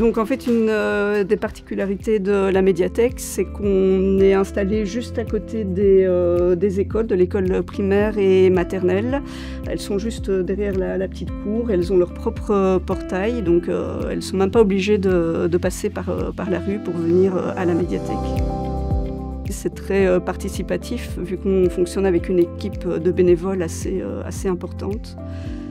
Donc en fait, une des particularités de la médiathèque, c'est qu'on est installé juste à côté des écoles, de l'école primaire et maternelle. Elles sont juste derrière la petite cour, elles ont leur propre portail, donc elles ne sont même pas obligées de passer par la rue pour venir à la médiathèque. C'est très participatif, vu qu'on fonctionne avec une équipe de bénévoles assez importante.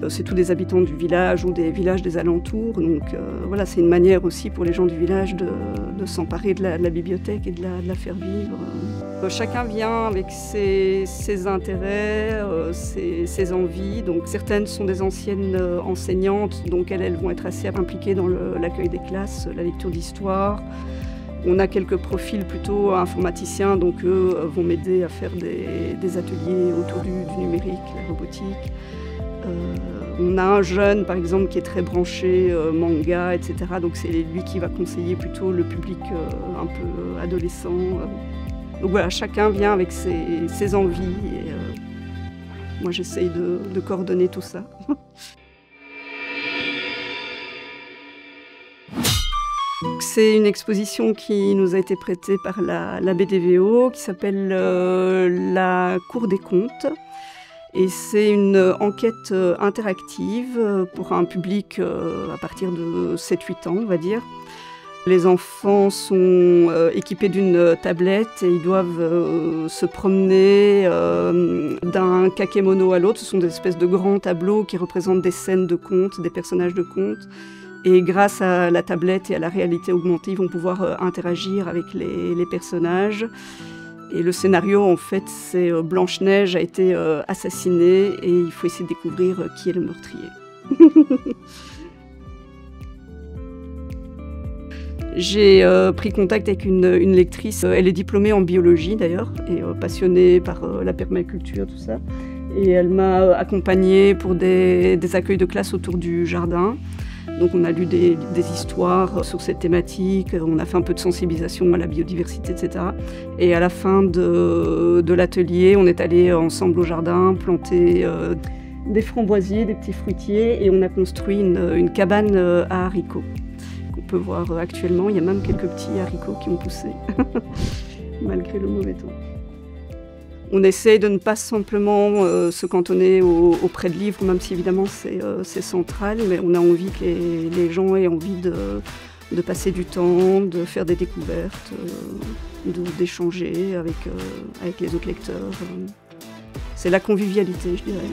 C'est tous des habitants du village ou des villages des alentours, donc voilà, c'est une manière aussi pour les gens du village de s'emparer de la bibliothèque et de la faire vivre. Chacun vient avec ses intérêts, ses envies. Donc certaines sont des anciennes enseignantes, donc elles vont être assez impliquées dans l'accueil des classes, la lecture d'histoire. On a quelques profils plutôt informaticiens, donc eux vont m'aider à faire des ateliers autour du numérique, la robotique. On a un jeune, par exemple, qui est très branché manga, etc. Donc c'est lui qui va conseiller plutôt le public un peu adolescent. Donc voilà, chacun vient avec ses envies et moi j'essaye de coordonner tout ça. C'est une exposition qui nous a été prêtée par la BDVO, qui s'appelle La Cour des Contes. Et c'est une enquête interactive pour un public à partir de 7-8 ans, on va dire. Les enfants sont équipés d'une tablette et ils doivent se promener d'un kakémono à l'autre. Ce sont des espèces de grands tableaux qui représentent des scènes de contes, des personnages de contes. Et grâce à la tablette et à la réalité augmentée, ils vont pouvoir interagir avec les personnages. Et le scénario, en fait, c'est Blanche-Neige a été assassinée et il faut essayer de découvrir qui est le meurtrier. J'ai pris contact avec une lectrice, elle est diplômée en biologie d'ailleurs, et passionnée par la permaculture, tout ça. Et elle m'a accompagnée pour des accueils de classe autour du jardin. Donc on a lu des histoires sur cette thématique, on a fait un peu de sensibilisation à la biodiversité, etc. Et à la fin de l'atelier, on est allé ensemble au jardin planter des framboisiers, des petits fruitiers, et on a construit une cabane à haricots qu'on peut voir actuellement. Il y a même quelques petits haricots qui ont poussé, malgré le mauvais temps. On essaye de ne pas simplement se cantonner auprès de livres, même si évidemment c'est central, mais on a envie que les gens aient envie de passer du temps, de faire des découvertes, d'échanger avec les autres lecteurs. C'est la convivialité, je dirais.